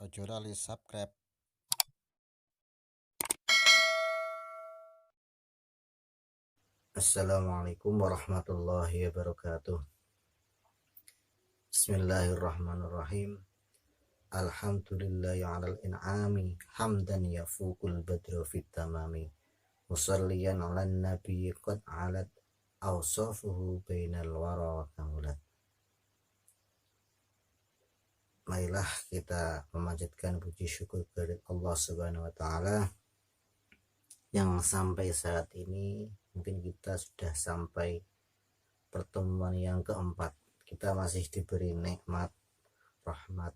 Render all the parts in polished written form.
Ojo lali subscribe. Assalamualaikum warahmatullahi wabarakatuh. Bismillahirrahmanirrahim. Alhamdulillahi alal in'ami hamdan yafuqul badru fit tamami. Musalliyan ala nabi qad alat awsafuhu bainal wara kamulat. Marilah kita memanjatkan puji syukur kepada Allah Subhanahu wa taala yang sampai saat ini mungkin kita sudah sampai pertemuan yang keempat. Kita masih diberi nikmat, rahmat,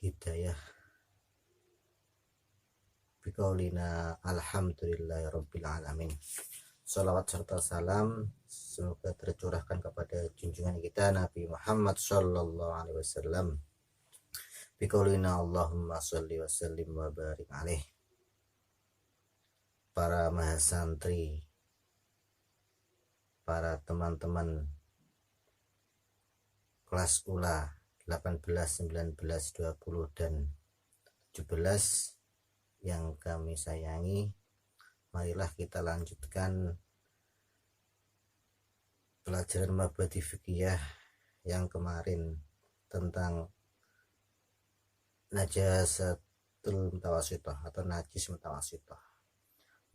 hidayah. Biqaulina alhamdulillahi rabbil alamin. Salawat serta salam semoga tercurahkan kepada junjungan kita Nabi Muhammad sallallahu alaihi wasallam. Biqaulina Allahumma sholli wa sallim wa barik alaih. Para mahasantri, para teman-teman kelas ULA 18, 19, 20 dan 17 yang kami sayangi, marilah kita lanjutkan pelajaran mabadi fikih yang kemarin tentang najasatul mutawasithah atau najis mutawasithah.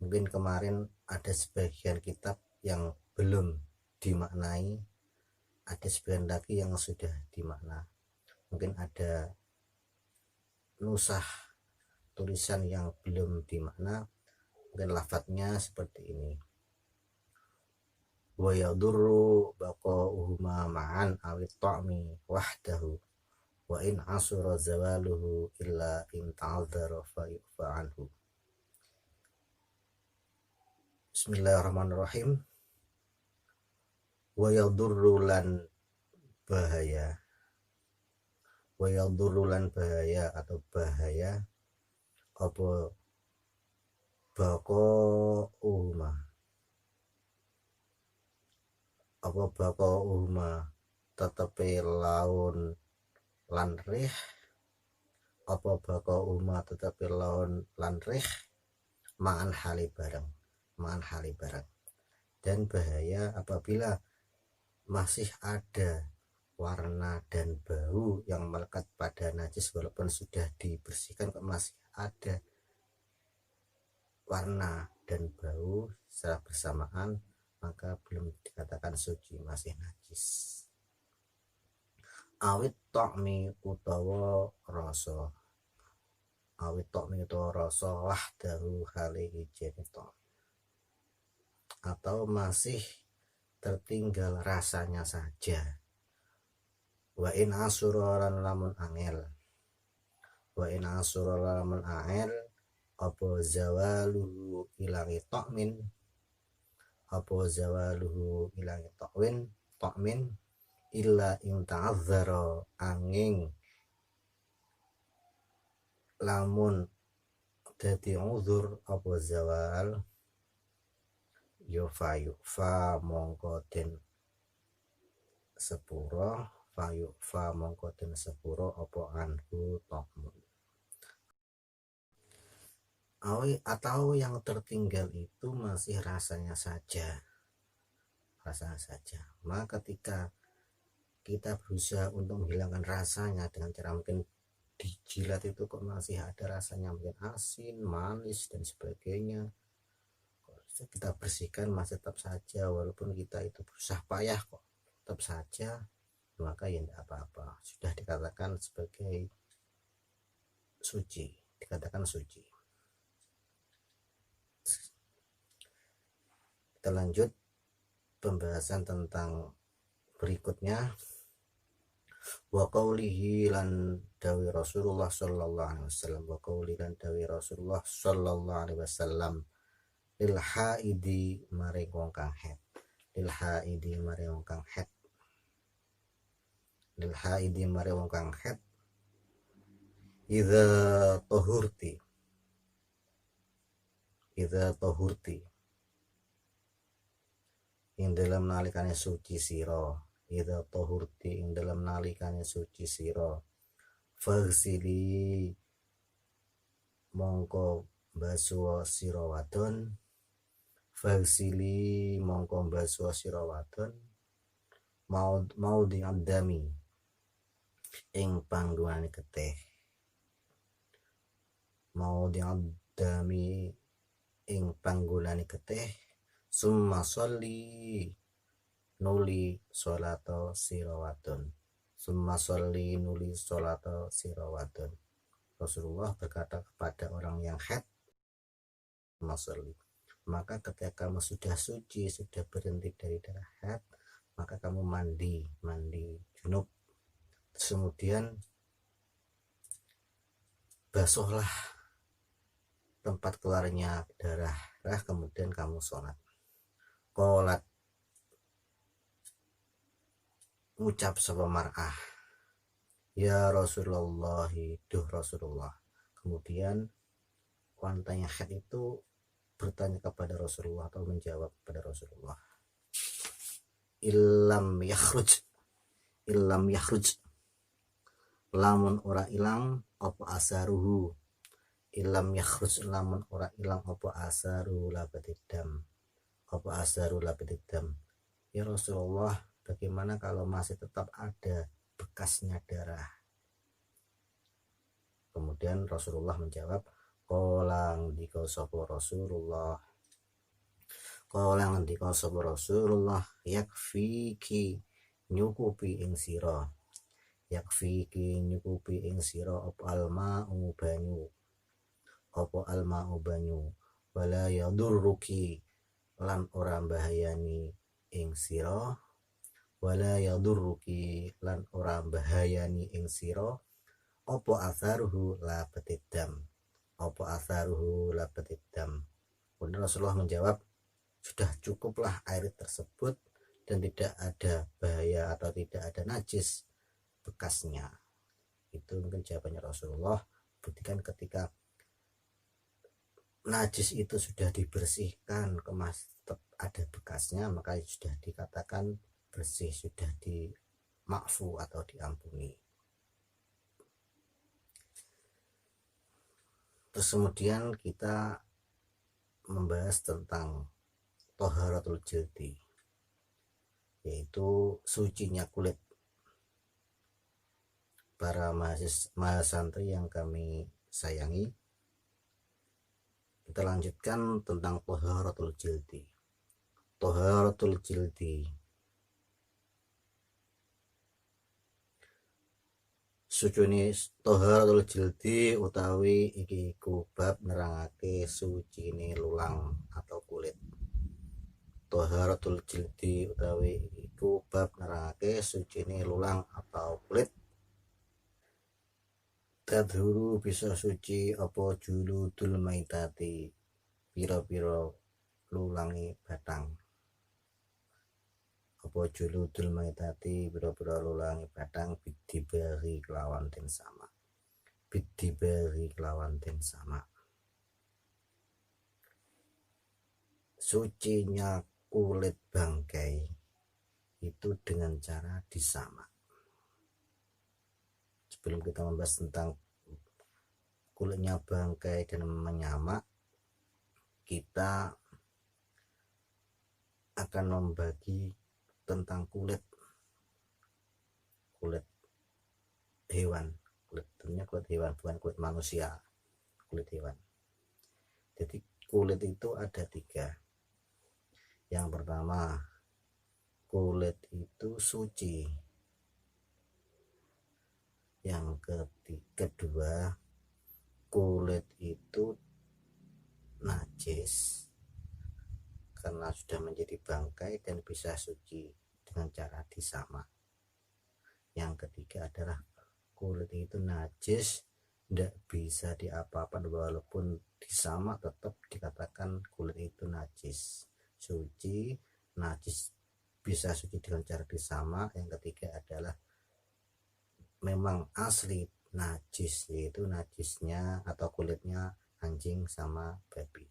Mungkin kemarin ada sebagian kitab yang belum dimaknai, ada sebagian lagi yang sudah dimakna. Mungkin ada nusah tulisan yang belum dimakna, mungkin lafadznya seperti ini: wa yadurru baqa'uhuma ma'an awit ta'mi wahdahu wa in asura zawaluhu illa in ta'adzara fa yu'fa anhu. Bismillahirrahmanirrahim. Wa yadurru lan bahaya, wa yadurru lan bahaya atau bahaya apa baqa'uhuma, apa baqa'uhuma tetepi laun lan rih, apa baqa'uhuma tetepi laun lan rih ma'an hali bareng, ma'an hali bareng. Dan bahaya apabila masih ada warna dan bau yang melekat pada najis, walaupun sudah dibersihkan kok masih ada warna dan bau secara bersamaan, maka belum dikatakan suci, masih najis. Awit ta'mi utawa rasa, awit ta'mi utawa rasa wahdahu hali ijeni ta'mi, atau masih tertinggal rasanya saja. Wa in asuraran lamun angel, wa in asuraran lamun angel apa zawaluhu ilangi ta'min, apa zawaluhu ilangi ta'min illa in ta'adzara angin lamun dadi uzur apa zawal yufa mongko den sepuro, fa mongko den sepuro apa anhu ta'mun. Atau yang tertinggal itu masih rasanya saja, maka ketika kita berusaha untuk menghilangkan rasanya dengan cara mungkin dijilat itu kok masih ada rasanya, mungkin asin, manis dan sebagainya, kita bersihkan masih tetap saja, walaupun kita itu berusaha payah kok tetap saja, maka ya tidak apa-apa, sudah dikatakan sebagai suci, dikatakan suci. Kita lanjut pembahasan tentang berikutnya. Wa qaulihi lan dawi Rasulullah sallallahu alaihi wasallam, wa qauli lan dawi Rasulullah sallallahu alaihi wasallam lil haidi maring wong kang haid, lil haidi maring wong kang haid, lil haidi maring wong kang haid, idza tahurti, idza tahurti ing dalam nalikane suci sira, idza tahurti ing dalam nalikane suci sira, faghsili mongko basuwa sira wadon, faghsili mongko basuwa sira wadon mau diadami ing panggonane getih, mau diadami ing panggonane getih, summa sholli nuli sholata sira wadon, summa sholli nuli sholata sira wadon. Rasulullah berkata kepada orang yang haid, sholli, maka ketika kamu sudah suci, sudah berhenti dari darah haid, maka kamu mandi junub, kemudian basuhlah tempat keluarnya darah, kemudian kamu sholat. Qolat, ngucap sapa mar'ah, ya Rasulullah, duh Rasulullah. Kemudian wanitanya haid itu bertanya kepada Rasulullah atau menjawab kepada Rasulullah, illam yakhruj lamun ora ilang apa asaruhu, illam yakhruj lamun ora ilang apa asaru labadidam, apa asaru labadidam. Ya Rasulullah, bagaimana kalau masih tetap ada bekasnya darah? Kemudian Rasulullah menjawab, qolang dika sapa Rasulullah, qolang dika sapa Rasulullah, yakfiki nyukupi ing sira, yakfiki nyukupi ing sira apa alma'u banyu, apa alma'u banyu, wala yadurruki lan ora bahayani ing sira, wala yadurruki lan ora bahayani ing sira apa atharuhu la batidam, apa atharuhu la batidam. Kemudian Rasulullah menjawab, sudah cukuplah air tersebut dan tidak ada bahaya atau tidak ada najis bekasnya. Itu mungkin jawabannya Rasulullah. Buktikan ketika najis itu sudah dibersihkan, kemas tetap ada bekasnya, maka sudah dikatakan bersih, sudah dimakfu atau diampuni. Terus kemudian kita membahas tentang toharatul jildi, yaitu sucinya kulit. Para mahasantri yang kami sayangi, kita lanjutkan tentang toharatul jildi. Toharatul jildi, sucune toharatul jildi utawi iki bab nerangake sucine lulang atau kulit. Toharatul jildi utawi iku bab nerangake sucine lulang atau kulit. Tadhuru bisa suci apa juludul maitati, pira-pira lulangi batang, apa juludul maitati pira-pira lulangi batang, bidibari kelawan den sama, bidibari kelawan den sama. Sucinya kulit bangkai itu dengan cara disamak. Sebelum kita membahas tentang kulitnya bangkai dan menyamak, kita akan membagi tentang kulit hewan, tentunya kulit hewan, bukan kulit manusia, kulit hewan. Jadi kulit itu ada 3. Yang pertama, kulit itu suci. Yang kedua, kulit itu najis karena sudah menjadi bangkai dan bisa suci dengan cara disamak. Yang ketiga adalah kulit itu najis, tidak bisa diapa-apakan, walaupun disamak tetap dikatakan kulit itu najis. Suci, najis, bisa suci dengan cara disamak. Yang ketiga adalah memang asli najis, yaitu najisnya atau kulitnya anjing sama babi.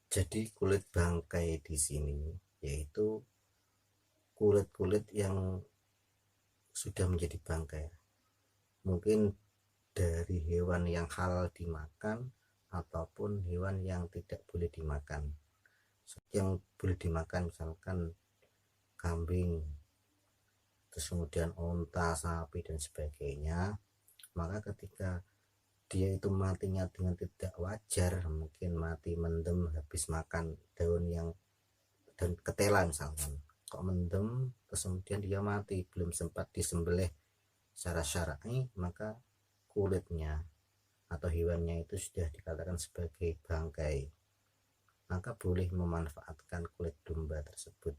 Jadi kulit bangkai di sini yaitu kulit-kulit yang sudah menjadi bangkai, mungkin dari hewan yang halal dimakan ataupun hewan yang tidak boleh dimakan. Yang boleh dimakan misalkan kambing, terus kemudian onta, sapi dan sebagainya, maka ketika dia itu matinya dengan tidak wajar, mungkin mati mendem habis makan daun yang dan ketela misalkan, kok mendem terus kemudian dia mati belum sempat disembelih secara syar'i, maka kulitnya atau hewannya itu sudah dikatakan sebagai bangkai, maka boleh memanfaatkan kulit domba tersebut.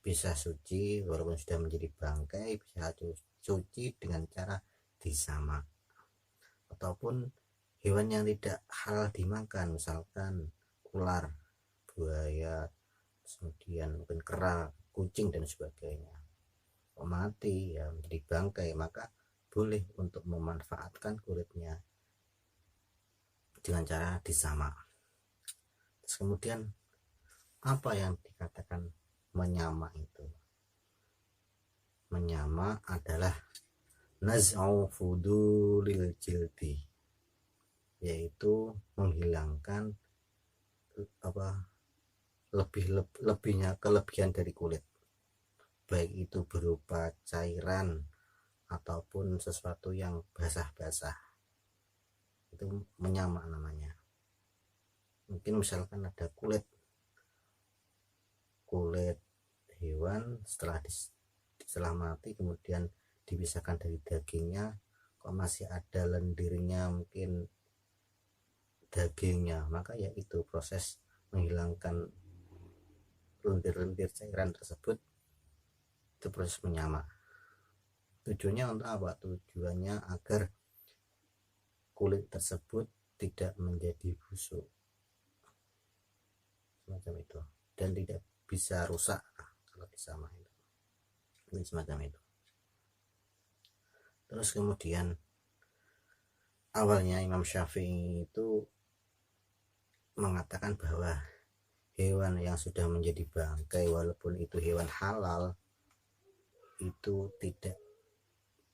Bisa suci walaupun sudah menjadi bangkai, bisa suci dengan cara disamak. Ataupun hewan yang tidak halal dimakan, misalkan ular, buaya, kemudian mungkin kera, kucing dan sebagainya, mati ya menjadi bangkai, maka boleh untuk memanfaatkan kulitnya dengan cara disamak. Terus kemudian apa yang dikatakan menyama itu? Menyama adalah naz'u fudulil jildi, yaitu menghilangkan lebihnya kelebihan dari kulit, baik itu berupa cairan ataupun sesuatu yang basah-basah, itu menyama namanya. Mungkin misalkan ada kulit hewan setelah mati kemudian dipisahkan dari dagingnya, kok masih ada lendirnya, mungkin dagingnya, maka ya itu proses menghilangkan lendir-lendir cairan tersebut, itu proses menyama. Tujuannya untuk apa? Tujuannya agar kulit tersebut tidak menjadi busuk semacam itu, dan tidak bisa rusak kalau disama itu. Ini semacam itu. Terus kemudian awalnya Imam Syafi'i itu mengatakan bahwa hewan yang sudah menjadi bangkai walaupun itu hewan halal itu tidak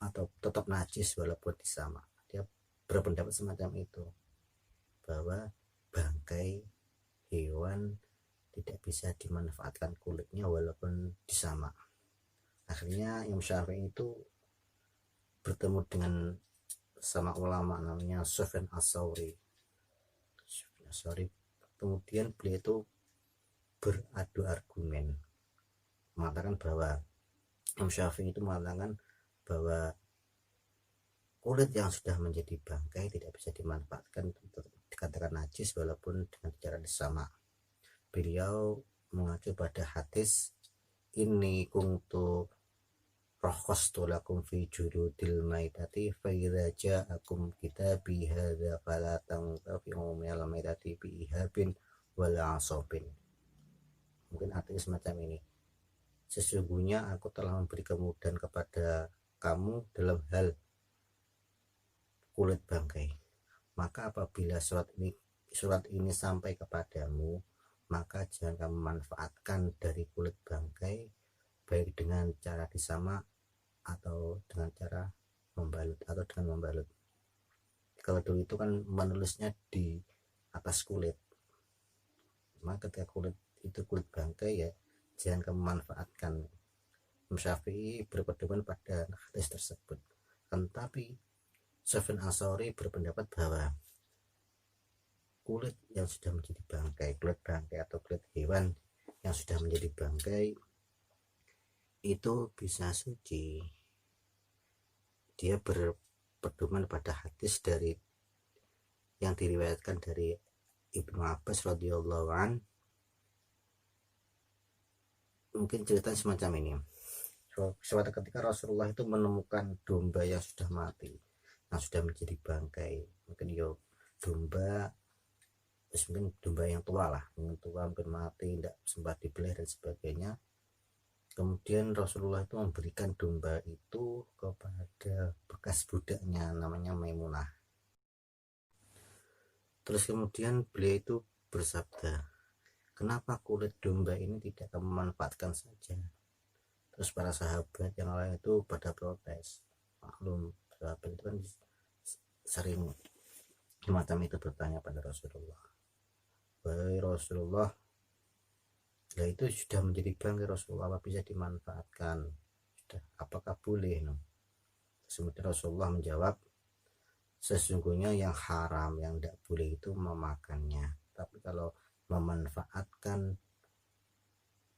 atau tetap najis walaupun disamak. Dia berpendapat semacam itu, bahwa bangkai hewan tidak bisa dimanfaatkan kulitnya walaupun disamak. Akhirnya Imam Syafi'i itu bertemu dengan sama ulama namanya Sufyan Ats-Tsauri. Kemudian beliau itu beradu argumen, mengatakan bahwa Imam Syafi'i itu mengatakan bahwa kulit yang sudah menjadi bangkai tidak bisa dimanfaatkan, dikatakan najis walaupun dengan cara disamak. Beliau mengacu pada hadis ini kuntu rohkostu lakum fi jurudil maitati fa idza ja'akum kitabi hadza fala tantafi'u minal maitati bi ihabin wala asobin. Mungkin artinya semacam ini, sesungguhnya aku telah memberi kemudahan kepada kamu dalam hal kulit bangkai, maka apabila surat ini sampai kepadamu, maka jangan kamu manfaatkan dari kulit bangkai, baik dengan cara disamak atau dengan cara membalut atau dengan membalut. Kalau dulu itu kan menulisnya di atas kulit, maka ketika kulit itu kulit bangkai, ya jangan kamu manfaatkan. Syafi'i berpedoman pada hadis tersebut. Tetapi Sufyan Ats-Tsauri berpendapat bahwa kulit yang sudah menjadi bangkai, kulit bangkai atau kulit hewan yang sudah menjadi bangkai itu bisa suci. Dia berpedoman pada hadis dari yang diriwayatkan dari Ibnu Abbas radhiyallahu an. Mungkin cerita semacam ini. Suatu ketika Rasulullah itu menemukan domba yang sudah mati, yang sudah menjadi bangkai. Mungkin domba, mungkin domba yang tua lah, mungkin mati, tidak sempat dibelih dan sebagainya. Kemudian Rasulullah itu memberikan domba itu kepada bekas budaknya namanya Maimunah. Terus kemudian beliau itu bersabda, kenapa kulit domba ini tidak kamu manfaatkan saja? Terus para sahabat yang lain itu pada protes. Maklum, sahabat itu kan sering semacam itu bertanya pada Rasulullah, wahai Rasulullah, ya itu sudah menjadi bangkai Rasulullah, apa bisa dimanfaatkan, sudah, apakah boleh, no? Kemudian Rasulullah menjawab, sesungguhnya yang haram, yang tidak boleh itu memakannya, tapi kalau memanfaatkan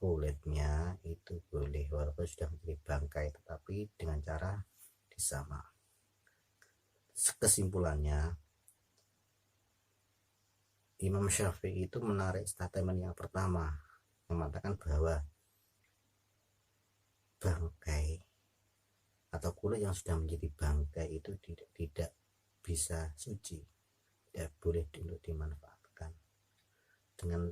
kulitnya itu boleh, walaupun sudah menjadi bangkai, tetapi dengan cara disama. Kesimpulannya, Imam Syafi'i itu menarik statement yang pertama yang mengatakan bahwa bangkai atau kulit yang sudah menjadi bangkai itu tidak bisa suci, tidak boleh untuk dimanfaatkan. Dengan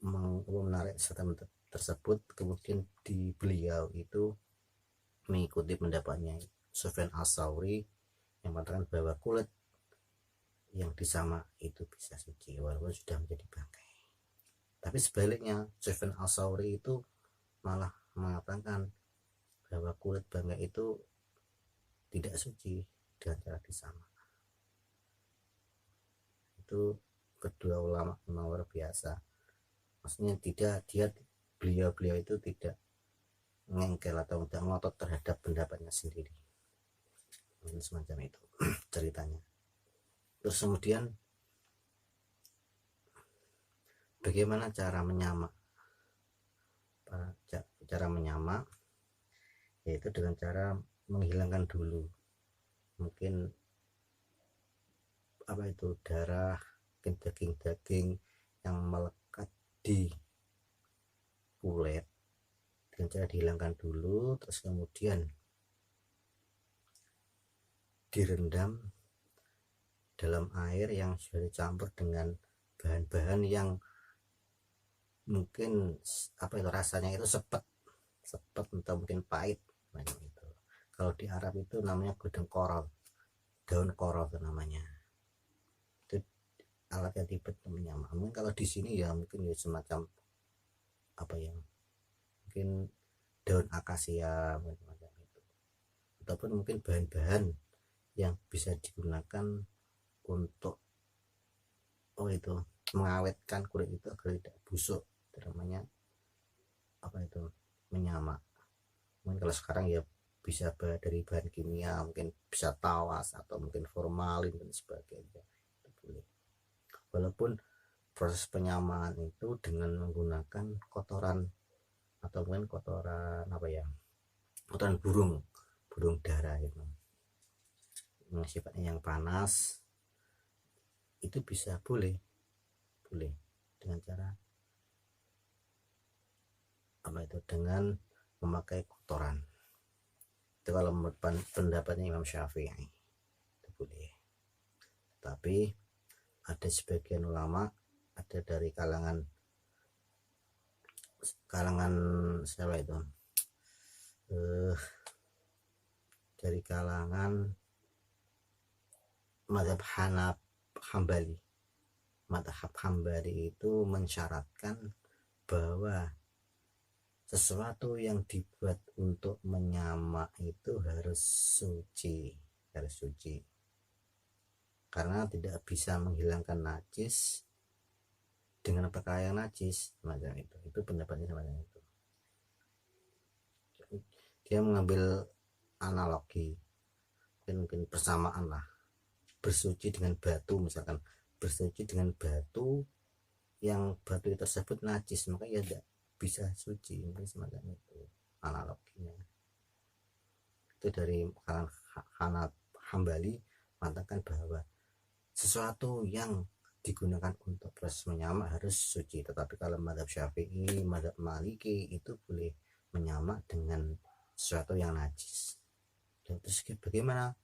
menarik statement tersebut, kemudian beliau itu mengikuti pendapatnya Sufyan Ats-Tsauri yang mengatakan bahwa kulit yang disama itu bisa suci walaupun sudah menjadi bangkai. Tapi sebaliknya, Sufyan Ats-Tsauri itu malah mengatakan bahwa kulit bangkai itu tidak suci dengan cara disama. Itu kedua ulama memang luar biasa. Maksudnya beliau itu tidak ngengkel atau tidak ngotot terhadap pendapatnya sendiri. Mungkin semacam itu ceritanya. Terus kemudian bagaimana cara menyamak? Cara menyamak yaitu dengan cara menghilangkan dulu mungkin darah, daging-daging yang melekat di kulit, dengan cara dihilangkan dulu, terus kemudian direndam dalam air yang sudah dicampur dengan bahan-bahan yang mungkin rasanya itu sepet atau mungkin pahit, macam itu. Kalau di Arab itu namanya godong korol, daun korol itu namanya. Itu alat yang tipe menyamak. Mungkin kalau di sini ya mungkin ya semacam mungkin daun akasia macam itu, ataupun mungkin bahan-bahan yang bisa digunakan untuk mengawetkan kulit itu agar tidak busuk, namanya menyamak. Mungkin kalau sekarang ya bisa dari bahan kimia, mungkin bisa tawas atau mungkin formalin dan sebagainya, itu boleh. Walaupun proses penyamaan itu dengan menggunakan kotoran atau mungkin kotoran kotoran burung dara gitu, yang sifatnya yang panas, itu bisa boleh dengan cara dengan memakai kotoran. Itu kalau menurut pendapatnya Imam Syafi'i itu boleh. Tapi ada sebagian ulama, ada dari kalangan siapa itu, dari kalangan mazhab Hambali. Mazhab Hambali itu mensyaratkan bahwa sesuatu yang dibuat untuk menyamak itu harus suci, karena tidak bisa menghilangkan najis dengan pakaian najis, macam itu pendapatnya semacam itu. Dia mengambil analogi, mungkin persamaan lah, bersuci dengan batu, misalkan bersuci dengan batu yang batu tersebut najis, maka ya tidak bisa suci, mungkin semacam itu analoginya. Itu dari kalangan Hambali mengatakan bahwa sesuatu yang digunakan untuk proses menyamak harus suci. Tetapi kalau mazhab Syafi'i, mazhab Maliki itu boleh menyamak dengan sesuatu yang najis. Dan terus bagaimana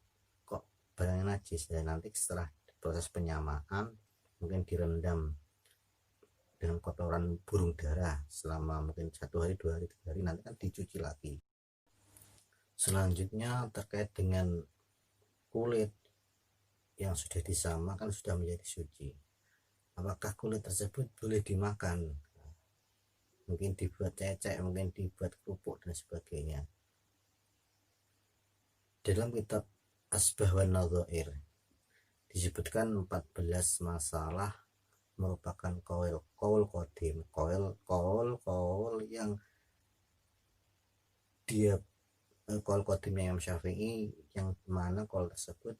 kok barangnya najis? Dan nanti setelah proses penyamaan mungkin direndam dengan kotoran burung dara selama mungkin 1 hari, 2 hari, 3 hari, nanti kan dicuci lagi. Selanjutnya terkait dengan kulit yang sudah disamak kan sudah menjadi suci, apakah kulit tersebut boleh dimakan? mungkin dibuat cecek, mungkin dibuat kerupuk dan sebagainya. Dalam kitab Asbah wan Nadhair disebutkan 14 masalah merupakan qaul qadim, qaul yang dia qaul qadimnya Imam Syafi'i, yang mana qaul tersebut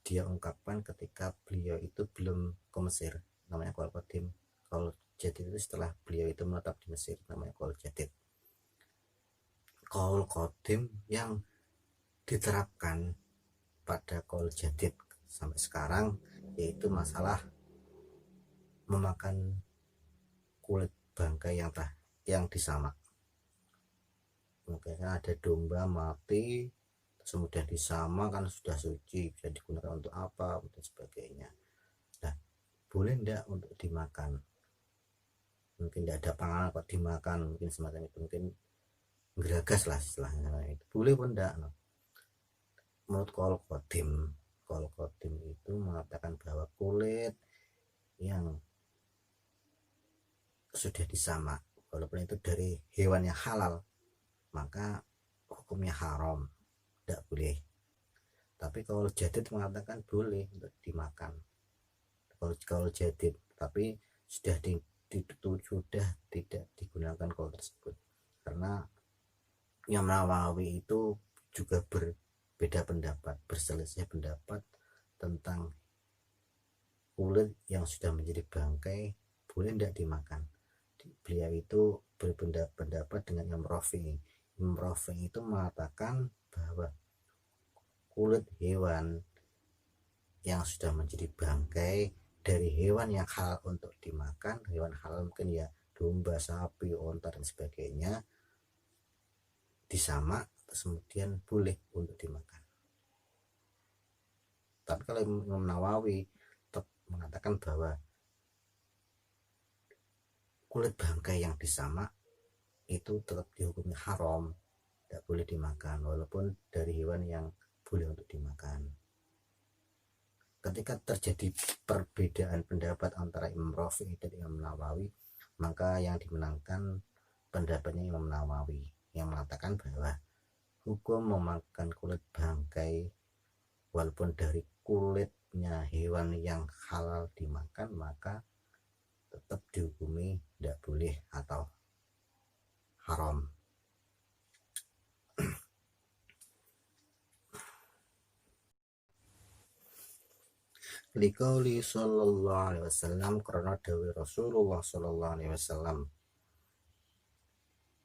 dia ungkapkan ketika beliau itu belum ke Mesir, namanya qaul qadim. Qaul jadid itu setelah beliau itu menetap di Mesir, namanya qaul jadid. Qaul qadim yang diterapkan pada qaul jadid sampai sekarang yaitu masalah memakan kulit bangkai yang disamak. Makanya ada domba mati kemudian disama, kan sudah suci, bisa digunakan untuk apa dan sebagainya. Nah, boleh enggak untuk dimakan? Mungkin tidak ada panganan kok dimakan, mungkin semacam itu, mungkin geragas lah istilahnya itu. Boleh pun enggak? No? Menurut qaul qadim itu mengatakan bahwa kulit yang sudah disamak, walaupun itu dari hewan yang halal, maka hukumnya haram, tidak boleh. Tapi kalau jadid mengatakan boleh untuk dimakan. Kalau jadid, tapi sudah sudah tidak digunakan kalau tersebut, karena Imam Nawawi itu juga berbeda pendapat, berselisih pendapat tentang kulit yang sudah menjadi bangkai boleh tidak dimakan. Beliau itu berpendapat dengan Imam Rafi'i. Imam Rafi'i itu mengatakan bahwa kulit hewan yang sudah menjadi bangkai dari hewan yang halal untuk dimakan, hewan halal mungkin ya domba, sapi, onta dan sebagainya, disamak kemudian boleh untuk dimakan. Tapi kalau Imam Nawawi tetap mengatakan bahwa kulit bangkai yang disamak itu tetap dihukumi haram, tidak boleh dimakan, walaupun dari hewan yang boleh untuk dimakan. Ketika terjadi perbedaan pendapat antara Imam Rafi'i dan Imam Nawawi, maka yang dimenangkan pendapatnya Imam Nawawi, yang mengatakan bahwa hukum memakan kulit bangkai walaupun dari kulitnya hewan yang halal dimakan, maka tetap dihukumi tidak boleh atau haram. Liqauli sallallahu alaihi wasallam, karena dawuh Rasulullah sallallahu alaihi wasallam,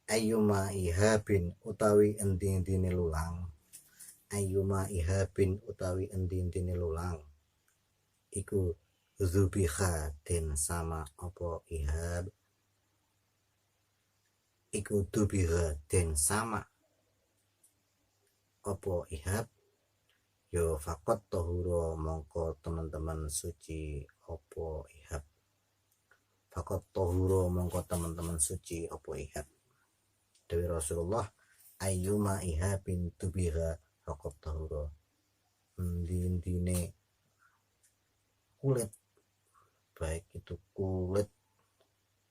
ayyuma ihabin utawi endi-endine lulang, ayyuma ihabin utawi endi-endine lulang iku zubiha den sama apa ihab, iku dubiha den sama apa ihab, yo fakot tohuro mongko teman-teman suci apa ihab, fakot tohuro mongko teman-teman suci apa ihab. Dewi Rasulullah, ayyuma ihabin tubiha fakot tohuro, endi-endine kulit, baik itu kulit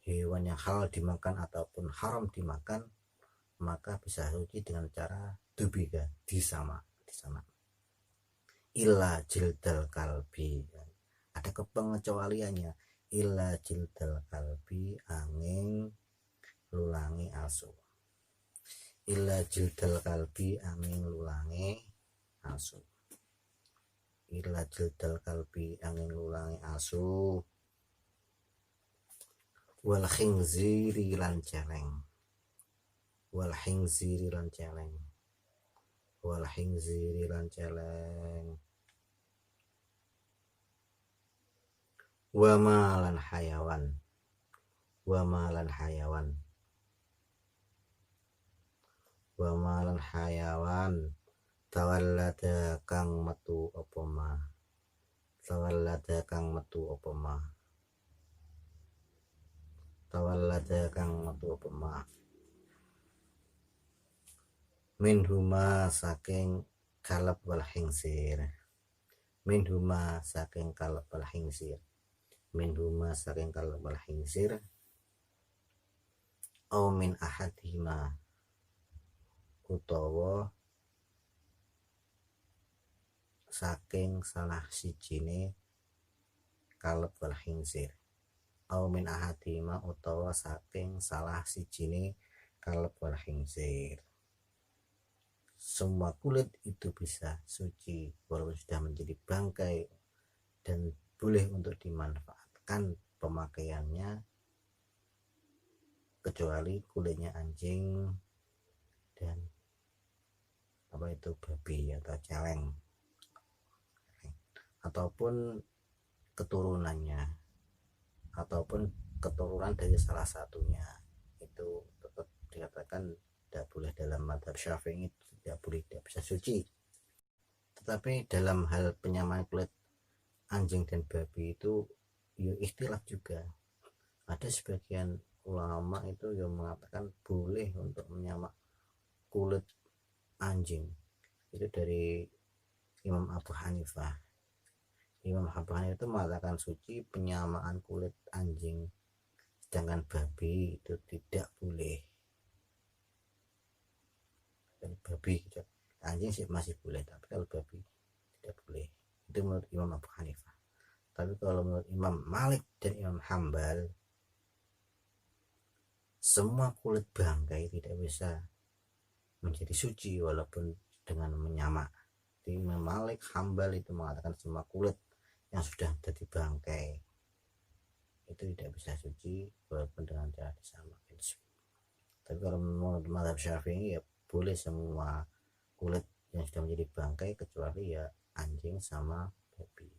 hewan yang halal dimakan ataupun haram dimakan, maka bisa suci dengan cara tubiha, disama. Illa jildal kalbi, ada kepengecualiannya, illa jildal kalbi, angin lulangi asu, illa jildal kalbi, angin lulangi asu, illa jildal kalbi, angin lulangi asu, wal khinziri lan celeng, wal khinziri lan celeng, wal khinziri lan celeng, wa malan hayawan, wa malan hayawan, wa malan hayawan, tawallada kang metu apa ma, tawallada kang metu apa ma, tawallada kang metu apa ma, minhuma saking kalab wal khinsir, minhuma saking kalab wal khinsir, minhuma saking kalab wal khinsir, au min ahadihima utawa saking salah sijine kalep wal khinzir, au min ahadihima utawa saking salah sijine kalep wal khinzir. Semua kulit itu bisa suci walaupun sudah menjadi bangkai dan boleh untuk dimanfaatkan pemakaiannya, kecuali kulitnya anjing dan apa itu babi atau celeng ataupun keturunannya ataupun keturunan dari salah satunya, itu tetap dikatakan tidak boleh dalam mazhab Syafi'i, tidak boleh, tidak bisa suci. Tetapi dalam hal penyamaan kulit anjing dan babi itu ya ikhtilaf juga. Ada sebagian ulama itu yang mengatakan boleh untuk menyamak kulit anjing, itu dari Imam Abu Hanifah. Imam Abu Hanifah itu mengatakan suci penyamaan kulit anjing, sedangkan babi itu tidak boleh. Dan babi, anjing sih masih boleh, tapi kalau babi tidak boleh. Itu menurut Imam Abu Hanifah. Tapi kalau menurut Imam Malik dan Imam Hambal, semua kulit bangkai tidak bisa menjadi suci walaupun dengan menyamak. Imam Malik, Hambal itu mengatakan semua kulit yang sudah jadi bangkai itu tidak bisa suci walaupun dengan cara disamak. Tapi kalau menurut mazhab Syafi'i ya boleh semua kulit yang sudah menjadi bangkai kecuali ya anjing sama babi.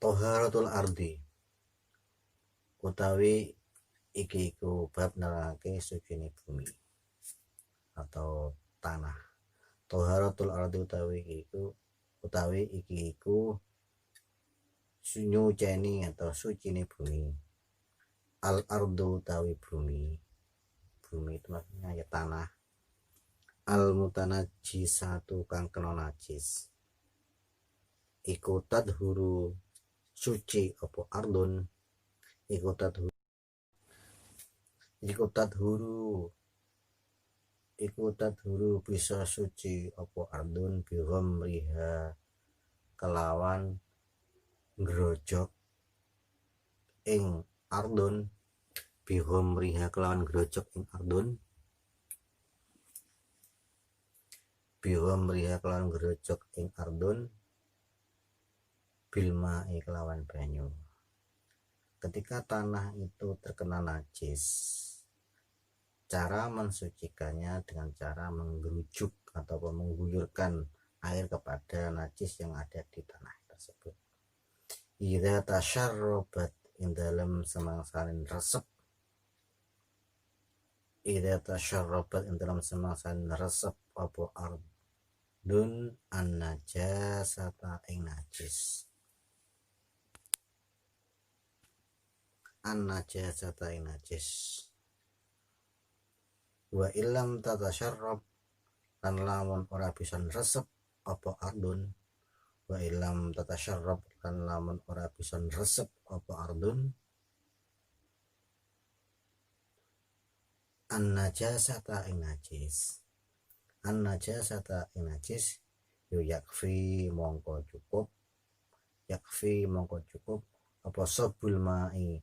Toharatul ardi utawi iki iku bab nerangake sucine bumi atau tanah. Toharatul ardi utawi iki iku nyuceni atau sucine bumi. Al ardu utawi bumi itu maksudnya ya tanah. Al mutanajjisatu kang kena najis iku tadhuru suci apa ardun iku tadhuru bisa suci apa ardun bihom riha kelawan ngrojok ing ardun, bihom riha kelawan ngrojok ing ardun, bihom riha kelawan ngrojok ing ardun bilma kelawan banyu. Ketika tanah itu terkena najis, cara mensucikannya dengan cara menggerujuk atau mengguyurkan air kepada najis yang ada di tanah tersebut. Idza tasyarrabat ing dalam semangsalin resep, idza tasyarrabat ing dalam semangsalin resep apa ardun an najasata ing najis, an najasata ing najis. Wa illam tatasyarrab lan lamun ora bisa resep apa ardun, wa illam tatasyarrab lan lamun ora bisa resep apa ardun an najasata ing najis, an najasata ing najis yu yakfi mongko cukup apa sabul mai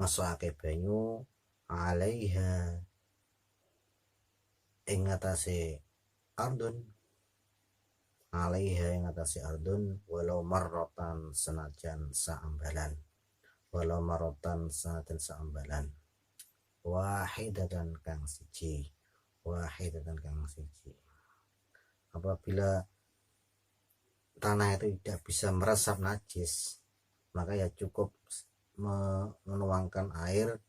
masake banyu alaiha ing atase ardun, alaiha ing atase ardun walau marrotan senajan saambalan, walau marrotan senajan saambalan wahidatan kang siji. Apabila tanah itu tidak bisa meresap najis, maka ya cukup menuangkan air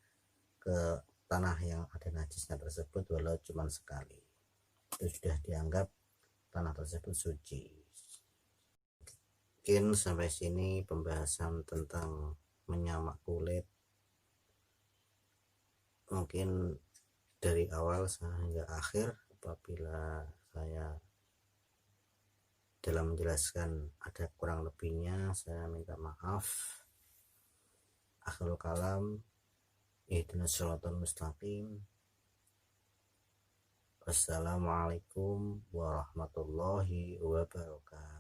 ke tanah yang ada najisnya tersebut walau cuma sekali, itu sudah dianggap tanah tersebut suci. Mungkin sampai sini pembahasan tentang menyamak kulit, mungkin dari awal hingga akhir. Apabila saya dalam menjelaskan ada kurang lebihnya, saya minta maaf. Akhirul kalam, ihdinas shiratal mustaqim. Wassalamualaikum warahmatullahi wabarakatuh.